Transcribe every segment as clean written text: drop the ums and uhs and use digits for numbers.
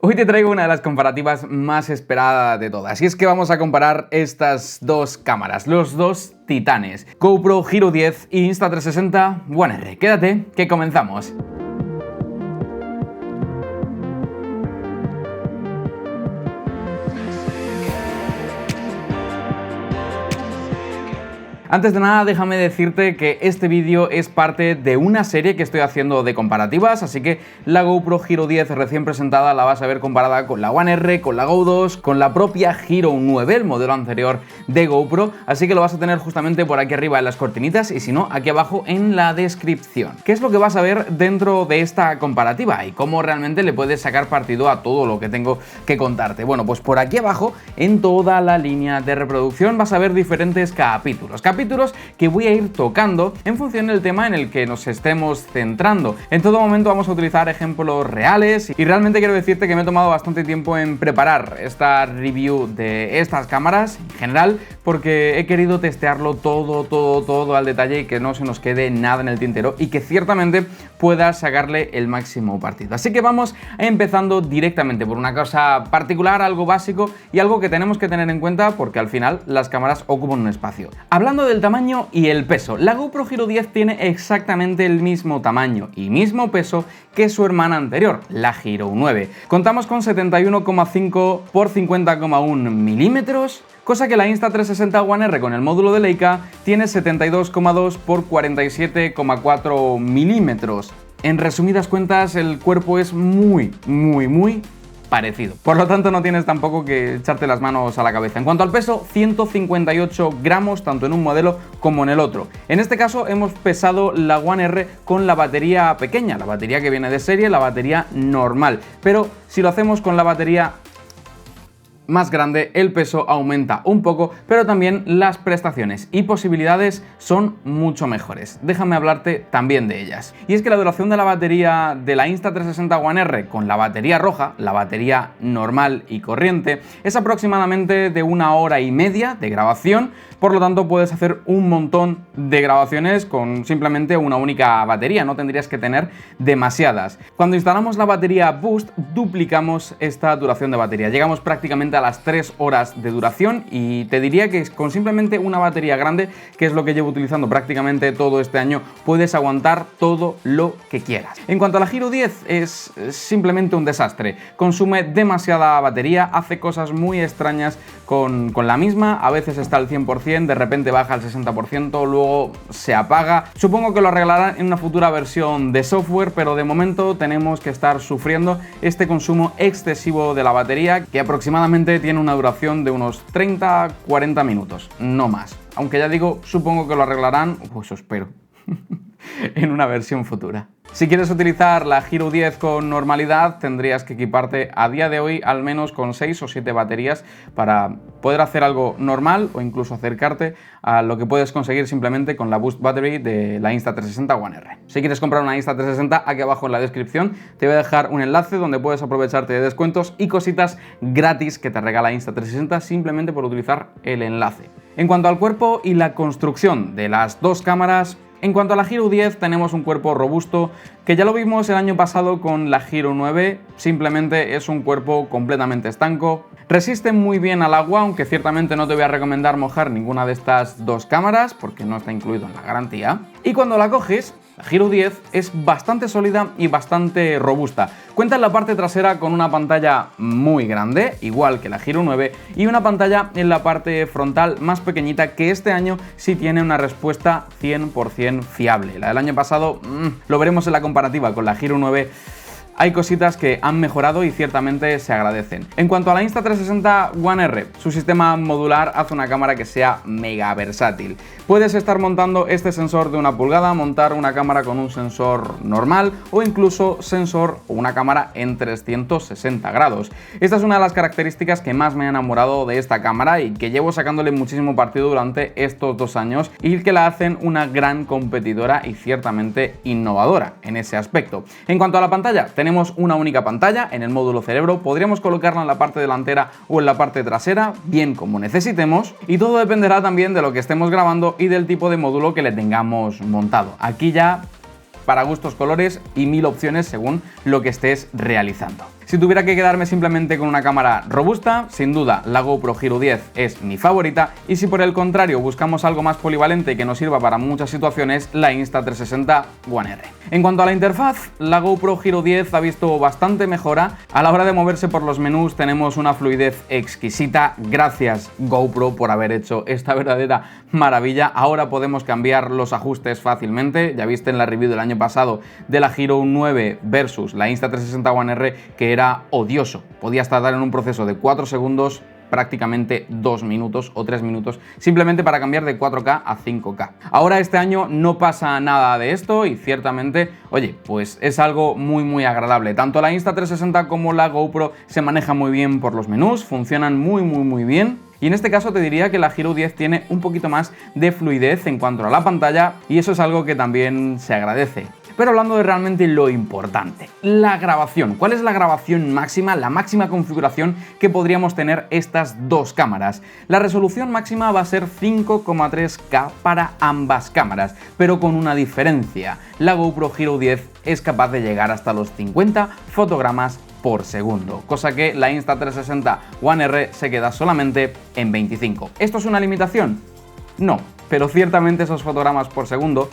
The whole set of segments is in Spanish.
Hoy te traigo una de las comparativas más esperadas de todas, y es que vamos a comparar estas dos cámaras, los dos titanes, GoPro Hero 10 y Insta360 One R. Quédate, que comenzamos. Antes de nada, déjame decirte que este vídeo es parte de una serie que estoy haciendo de comparativas, así que la GoPro Hero 10 recién presentada la vas a ver comparada con la One R, con la Go 2, con la propia Hero 9, el modelo anterior de GoPro, así que lo vas a tener justamente por aquí arriba en las cortinitas y si no, aquí abajo en la descripción. ¿Qué es lo que vas a ver dentro de esta comparativa y cómo realmente le puedes sacar partido a todo lo que tengo que contarte? Bueno, pues por aquí abajo, en toda la línea de reproducción, vas a ver diferentes capítulos que voy a ir tocando en función del tema en el que nos estemos centrando. En todo momento vamos a utilizar ejemplos reales y realmente quiero decirte que me he tomado bastante tiempo en preparar esta review de estas cámaras en general porque he querido testearlo todo al detalle y que no se nos quede nada en el tintero y que ciertamente puedas sacarle el máximo partido. Así que vamos empezando directamente por una cosa particular, algo básico y algo que tenemos que tener en cuenta porque al final las cámaras ocupan un espacio. Hablando del tamaño y el peso, la GoPro Hero 10 tiene exactamente el mismo tamaño y mismo peso que su hermana anterior, la Hero 9. Contamos con 71,5 x 50,1 milímetros, cosa que la Insta360 One R con el módulo de Leica tiene 72,2 x 47,4 milímetros. En resumidas cuentas, el cuerpo es muy parecido. Por lo tanto, no tienes tampoco que echarte las manos a la cabeza. En cuanto al peso, 158 gramos tanto en un modelo como en el otro. En este caso hemos pesado la One R con la batería pequeña, la batería que viene de serie, la batería normal. Pero si lo hacemos con la batería más grande, el peso aumenta un poco, pero también las prestaciones y posibilidades son mucho mejores. Déjame hablarte también de ellas. Y es que la duración de la batería de la Insta360 One R con la batería roja, la batería normal y corriente, es aproximadamente de 1 hora y media de grabación, por lo tanto puedes hacer un montón de grabaciones con simplemente una única batería, no tendrías que tener demasiadas. Cuando instalamos la batería Boost, duplicamos esta duración de batería, llegamos prácticamente a las 3 horas de duración y te diría que con simplemente una batería grande, que es lo que llevo utilizando prácticamente todo este año, puedes aguantar todo lo que quieras. En cuanto a la Hero 10, es simplemente un desastre, consume demasiada batería, hace cosas muy extrañas con la misma, a veces está al 100%, de repente baja al 60%, luego se apaga. Supongo que lo arreglarán en una futura versión de software, pero de momento tenemos que estar sufriendo este consumo excesivo de la batería, que aproximadamente tiene una duración de unos 30-40 minutos, no más. Aunque ya digo, supongo que lo arreglarán, pues espero, en una versión futura. Si quieres utilizar la Hero 10 con normalidad, tendrías que equiparte a día de hoy al menos con 6 o 7 baterías para poder hacer algo normal o incluso acercarte a lo que puedes conseguir simplemente con la Boost Battery de la Insta360 One R. Si quieres comprar una Insta360, aquí abajo en la descripción te voy a dejar un enlace donde puedes aprovecharte de descuentos y cositas gratis que te regala Insta360 simplemente por utilizar el enlace. En cuanto al cuerpo y la construcción de las dos cámaras, en cuanto a la Hero 10 tenemos un cuerpo robusto que ya lo vimos el año pasado con la Hero 9, simplemente es un cuerpo completamente estanco, resiste muy bien al agua, aunque ciertamente no te voy a recomendar mojar ninguna de estas dos cámaras porque no está incluido en la garantía, y cuando la coges, la Hero 10 es bastante sólida y bastante robusta. Cuenta en la parte trasera con una pantalla muy grande, igual que la Hero 9, y una pantalla en la parte frontal más pequeñita que este año sí tiene una respuesta 100% fiable. La del año pasado lo veremos en la comparativa con la Hero 9. Hay cositas que han mejorado y ciertamente se agradecen. En cuanto a la Insta360 One R, su sistema modular hace una cámara que sea mega versátil. Puedes estar montando este sensor de 1 pulgada, montar una cámara con un sensor normal o incluso sensor o una cámara en 360 grados. Esta es una de las características que más me ha enamorado de esta cámara y que llevo sacándole muchísimo partido durante estos 2 años y que la hacen una gran competidora y ciertamente innovadora en ese aspecto. En cuanto a la pantalla, tenemos una única pantalla en el módulo cerebro, podríamos colocarla en la parte delantera o en la parte trasera, bien como necesitemos, y todo dependerá también de lo que estemos grabando y del tipo de módulo que le tengamos montado. Aquí ya para gustos colores y 1000 opciones según lo que estés realizando. Si tuviera que quedarme simplemente con una cámara robusta, sin duda la GoPro Hero 10 es mi favorita, y si por el contrario buscamos algo más polivalente que nos sirva para muchas situaciones, la Insta360 One R. En cuanto a la interfaz, la GoPro Hero 10 ha visto bastante mejora. A la hora de moverse por los menús tenemos una fluidez exquisita. Gracias GoPro por haber hecho esta verdadera maravilla. Ahora podemos cambiar los ajustes fácilmente. Ya viste en la review del año pasado de la Hero 9 versus la Insta360 One R que era odioso. Podías tardar en un proceso de 4 segundos prácticamente 2 minutos o 3 minutos simplemente para cambiar de 4K a 5K. Ahora este año no pasa nada de esto y ciertamente, oye, pues es algo muy agradable. Tanto la Insta360 como la GoPro se manejan muy bien por los menús, funcionan muy bien. Y en este caso te diría que la Hero 10 tiene un poquito más de fluidez en cuanto a la pantalla y eso es algo que también se agradece. Pero hablando de realmente lo importante, la grabación. ¿Cuál es la grabación máxima, la máxima configuración que podríamos tener estas dos cámaras? La resolución máxima va a ser 5,3K para ambas cámaras, pero con una diferencia. La GoPro Hero 10 es capaz de llegar hasta los 50 fotogramas por segundo, cosa que la Insta360 One R se queda solamente en 25. ¿Esto es una limitación? No, pero ciertamente esos fotogramas por segundo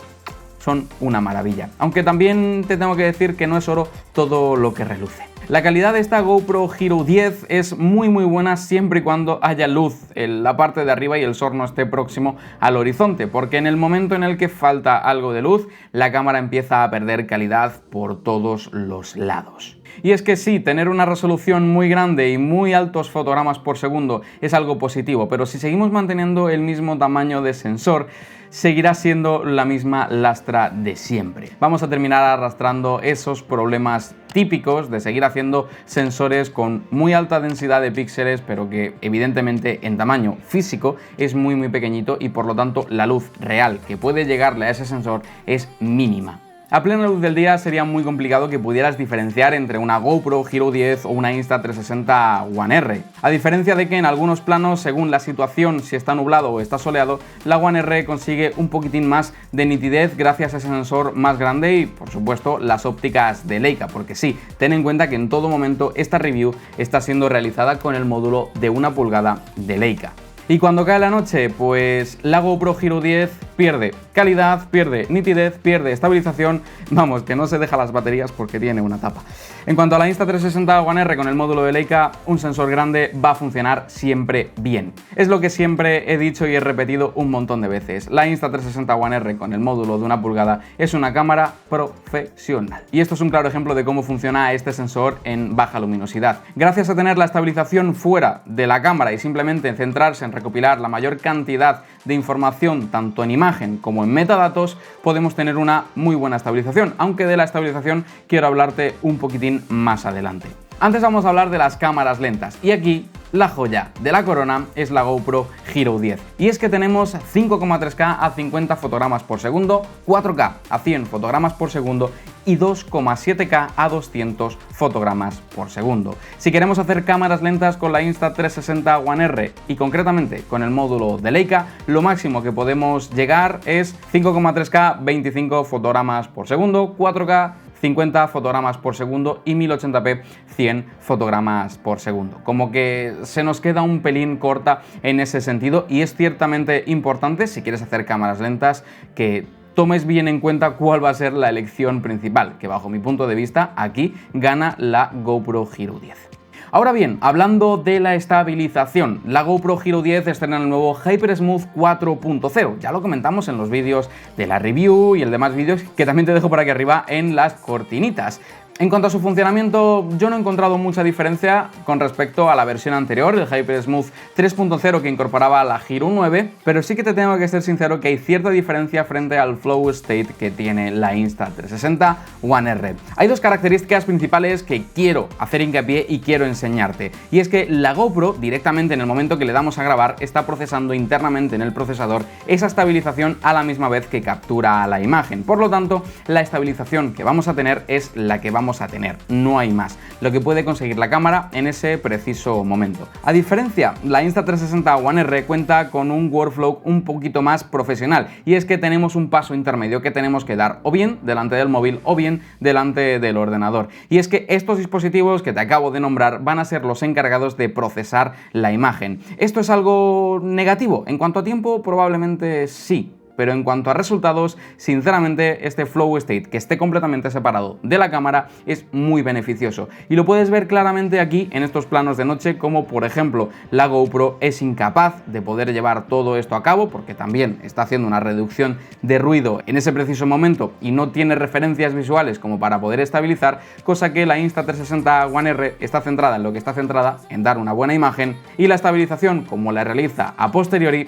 son una maravilla. Aunque también te tengo que decir que no es oro todo lo que reluce. La calidad de esta GoPro Hero 10 es muy buena siempre y cuando haya luz en la parte de arriba y el SOR no esté próximo al horizonte, porque en el momento en el que falta algo de luz, la cámara empieza a perder calidad por todos los lados. Y es que sí, tener una resolución muy grande y muy altos fotogramas por segundo es algo positivo, pero si seguimos manteniendo el mismo tamaño de sensor, seguirá siendo la misma lastra de siempre. Vamos a terminar arrastrando esos problemas típicos de seguir haciendo sensores con muy alta densidad de píxeles, pero que evidentemente en tamaño físico es muy pequeñito y por lo tanto la luz real que puede llegarle a ese sensor es mínima. A plena luz del día sería muy complicado que pudieras diferenciar entre una GoPro Hero 10 o una Insta360 One R. A diferencia de que en algunos planos, según la situación, si está nublado o está soleado, la One R consigue un poquitín más de nitidez gracias a ese sensor más grande y, por supuesto, las ópticas de Leica, porque sí, ten en cuenta que en todo momento esta review está siendo realizada con el módulo de 1 pulgada de Leica. Y cuando cae la noche, pues la GoPro Hero 10 pierde calidad, pierde nitidez, pierde estabilización, vamos, que no se deja las baterías porque tiene una tapa. En cuanto a la Insta360 One R con el módulo de Leica, un sensor grande va a funcionar siempre bien. Es lo que siempre he dicho y he repetido un montón de veces. La Insta360 One R con el módulo de 1 pulgada es una cámara profesional. Y esto es un claro ejemplo de cómo funciona este sensor en baja luminosidad. Gracias a tener la estabilización fuera de la cámara y simplemente centrarse en recopilar la mayor cantidad de información tanto en imagen como en metadatos, podemos tener una muy buena estabilización, aunque de la estabilización quiero hablarte un poquitín más adelante. Antes vamos a hablar de las cámaras lentas y aquí la joya de la corona es la GoPro Hero 10. Y es que tenemos 5,3K a 50 fotogramas por segundo, 4K a 100 fotogramas por segundo y 2,7K a 200 fotogramas por segundo. Si queremos hacer cámaras lentas con la Insta360 One R y concretamente con el módulo de Leica, lo máximo que podemos llegar es 5,3K 25 fotogramas por segundo, 4K 50 fotogramas por segundo y 1080p 100 fotogramas por segundo. Como que se nos queda un pelín corta en ese sentido y es ciertamente importante, si quieres hacer cámaras lentas, que tomes bien en cuenta cuál va a ser la elección principal, que bajo mi punto de vista aquí gana la GoPro Hero 10. Ahora bien, hablando de la estabilización, la GoPro Hero 10 estrena el nuevo HyperSmooth 4.0. Ya lo comentamos en los vídeos de la review y el demás vídeos que también te dejo por aquí arriba en las cortinitas. En cuanto a su funcionamiento, yo no he encontrado mucha diferencia con respecto a la versión anterior, el HyperSmooth 3.0 que incorporaba la Hero 9, pero sí que te tengo que ser sincero que hay cierta diferencia frente al Flow State que tiene la Insta360 One R. Hay dos características principales que quiero hacer hincapié y quiero enseñarte, y es que la GoPro directamente en el momento que le damos a grabar está procesando internamente en el procesador esa estabilización a la misma vez que captura la imagen. Por lo tanto, la estabilización que vamos a tener es la que vamos vamos a tener, no hay más, lo que puede conseguir la cámara en ese preciso momento. A diferencia, la Insta360 One R cuenta con un workflow un poquito más profesional, y es que tenemos un paso intermedio que tenemos que dar o bien delante del móvil o bien delante del ordenador, y es que estos dispositivos que te acabo de nombrar van a ser los encargados de procesar la imagen. ¿Esto es algo negativo? En cuanto a tiempo, probablemente sí. Pero en cuanto a resultados, sinceramente este flow state que esté completamente separado de la cámara es muy beneficioso. Y lo puedes ver claramente aquí en estos planos de noche, como por ejemplo la GoPro es incapaz de poder llevar todo esto a cabo porque también está haciendo una reducción de ruido en ese preciso momento y no tiene referencias visuales como para poder estabilizar, cosa que la Insta360 One R está centrada en lo que está centrada, en dar una buena imagen, y la estabilización, como la realiza a posteriori,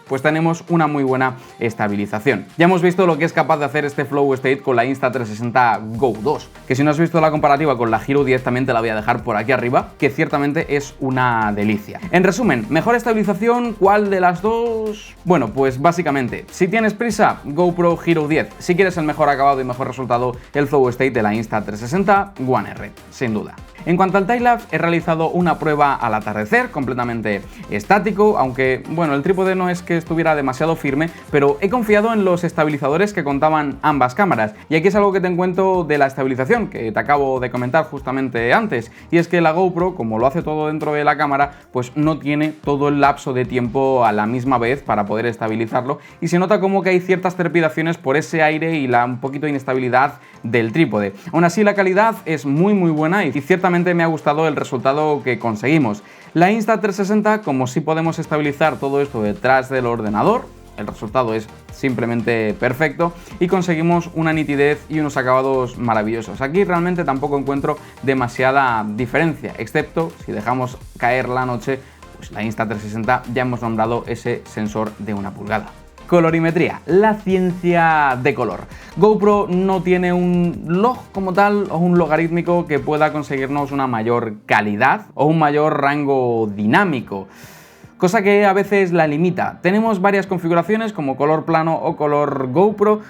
pues tenemos una muy buena estabilización. Ya hemos visto lo que es capaz de hacer este flow state con la Insta360 Go 2, que si no has visto la comparativa con la Hero 10 también te la voy a dejar por aquí arriba, que ciertamente es una delicia. En resumen, ¿mejor estabilización? ¿Cuál de las dos? Bueno, pues básicamente, si tienes prisa, GoPro Hero 10. Si quieres el mejor acabado y mejor resultado, el flow state de la Insta360 One R, sin duda. En cuanto al timelapse, he realizado una prueba al atardecer, completamente estático, aunque, bueno, el trípode no es que estuviera demasiado firme, pero he confiado en los estabilizadores que contaban ambas cámaras. Y aquí es algo que te encuentro de la estabilización, que te acabo de comentar justamente antes, y es que la GoPro, como lo hace todo dentro de la cámara, pues no tiene todo el lapso de tiempo a la misma vez para poder estabilizarlo, y se nota como que hay ciertas trepidaciones por ese aire y un poquito de inestabilidad del trípode. Aún así, la calidad es muy buena y ciertamente me ha gustado el resultado que conseguimos. La Insta360, como sí podemos estabilizar todo esto detrás del ordenador, el resultado es simplemente perfecto y conseguimos una nitidez y unos acabados maravillosos. Aquí realmente tampoco encuentro demasiada diferencia, excepto si dejamos caer la noche, pues la Insta360 ya hemos nombrado ese sensor de 1 pulgada. Colorimetría, la ciencia de color. GoPro no tiene un log como tal o un logarítmico que pueda conseguirnos una mayor calidad o un mayor rango dinámico, cosa que a veces la limita. Tenemos varias configuraciones como color plano o color GoPro.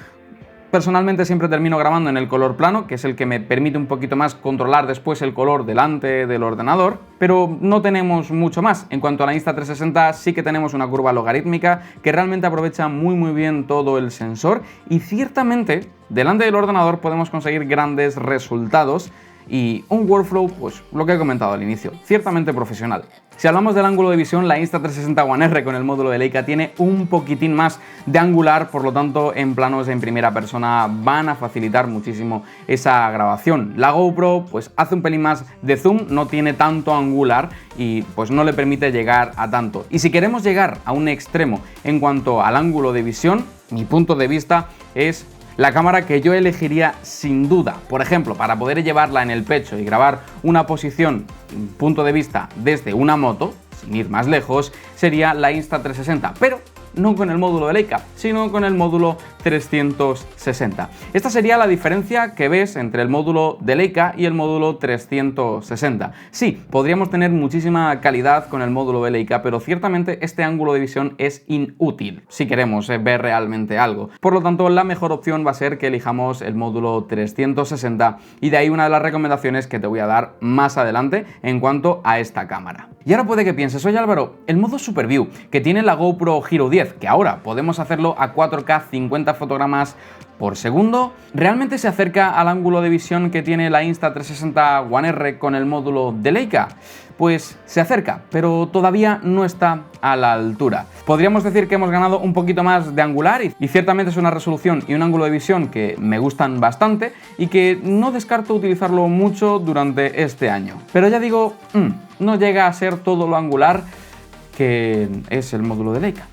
Personalmente siempre termino grabando en el color plano, que es el que me permite un poquito más controlar después el color delante del ordenador, pero no tenemos mucho más. En cuanto a la Insta360 sí que tenemos una curva logarítmica que realmente aprovecha muy bien todo el sensor, y ciertamente delante del ordenador podemos conseguir grandes resultados y un workflow, pues lo que he comentado al inicio, ciertamente profesional. Si hablamos del ángulo de visión, la Insta360 One R con el módulo de Leica tiene un poquitín más de angular, por lo tanto en planos en primera persona van a facilitar muchísimo esa grabación. La GoPro pues hace un pelín más de zoom, no tiene tanto angular y pues no le permite llegar a tanto. Y si queremos llegar a un extremo en cuanto al ángulo de visión, mi punto de vista es la cámara que yo elegiría sin duda. Por ejemplo, para poder llevarla en el pecho y grabar una posición, un punto de vista desde una moto, sin ir más lejos, sería la Insta360, pero no con el módulo de Leica, sino con el módulo 360. Esta sería la diferencia que ves entre el módulo de Leica y el módulo 360. Sí, podríamos tener muchísima calidad con el módulo de Leica, pero ciertamente este ángulo de visión es inútil si queremos ver realmente algo. Por lo tanto, la mejor opción va a ser que elijamos el módulo 360, y de ahí una de las recomendaciones que te voy a dar más adelante en cuanto a esta cámara. Y ahora puede que pienses, oye Álvaro, el modo Super View que tiene la GoPro Hero 10, que ahora podemos hacerlo a 4K 50 fotogramas por segundo, ¿realmente se acerca al ángulo de visión que tiene la Insta360 One R con el módulo de Leica? Pues se acerca, pero todavía no está a la altura. Podríamos decir que hemos ganado un poquito más de angular y ciertamente es una resolución y un ángulo de visión que me gustan bastante y que no descarto utilizarlo mucho durante este año. Pero ya digo, no llega a ser todo lo angular que es el módulo de Leica.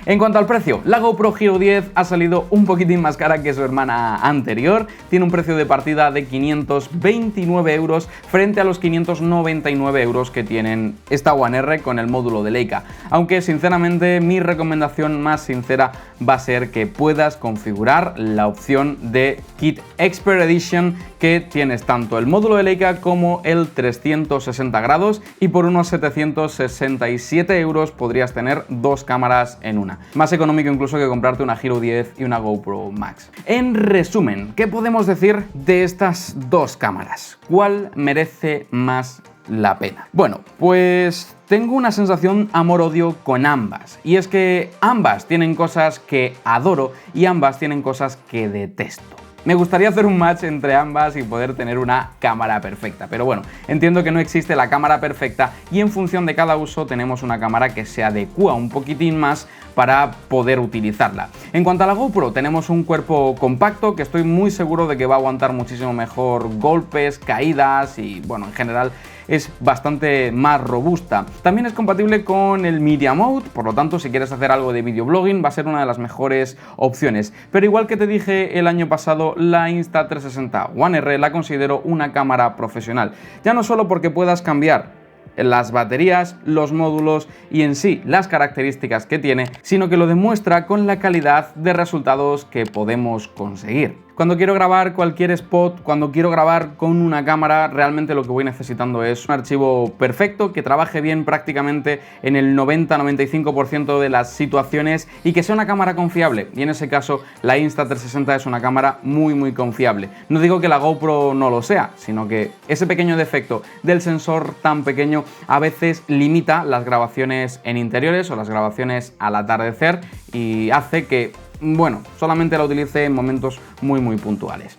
En cuanto al precio, la GoPro Hero 10 ha salido un poquitín más cara que su hermana anterior. Tiene un precio de partida de 529 euros frente a los 599 euros que tienen esta One R con el módulo de Leica. Aunque sinceramente mi recomendación más sincera va a ser que puedas configurar la opción de Kit Expert Edition, que tienes tanto el módulo de Leica como el 360 grados, y por unos 767 euros podrías tener dos cámaras en una. una. Más económico incluso que comprarte una Hero 10 y una GoPro Max. En resumen, ¿qué podemos decir de estas dos cámaras? ¿Cuál merece más la pena? Bueno, pues tengo una sensación amor-odio con ambas, y es que ambas tienen cosas que adoro y ambas tienen cosas que detesto. Me gustaría hacer un match entre ambas y poder tener una cámara perfecta, pero bueno, entiendo que no existe la cámara perfecta y en función de cada uso tenemos una cámara que se adecua un poquitín más para poder utilizarla. En cuanto a la GoPro, tenemos un cuerpo compacto que estoy muy seguro de que va a aguantar muchísimo mejor golpes, caídas y bueno, en general es bastante más robusta. También es compatible con el Media Mode, por lo tanto si quieres hacer algo de videoblogging va a ser una de las mejores opciones. Pero igual que te dije el año pasado, la Insta360 One R la considero una cámara profesional. Ya no solo porque puedas cambiar las baterías, los módulos y en sí las características que tiene, sino que lo demuestra con la calidad de resultados que podemos conseguir. Cuando quiero grabar cualquier spot, cuando quiero grabar con una cámara, realmente lo que voy necesitando es un archivo perfecto, que trabaje bien prácticamente en el 90-95% de las situaciones y que sea una cámara confiable. Y en ese caso, la Insta360 es una cámara muy confiable. No digo que la GoPro no lo sea, sino que ese pequeño defecto del sensor tan pequeño a veces limita las grabaciones en interiores o las grabaciones al atardecer y hace que, bueno, solamente la utilice en momentos muy puntuales.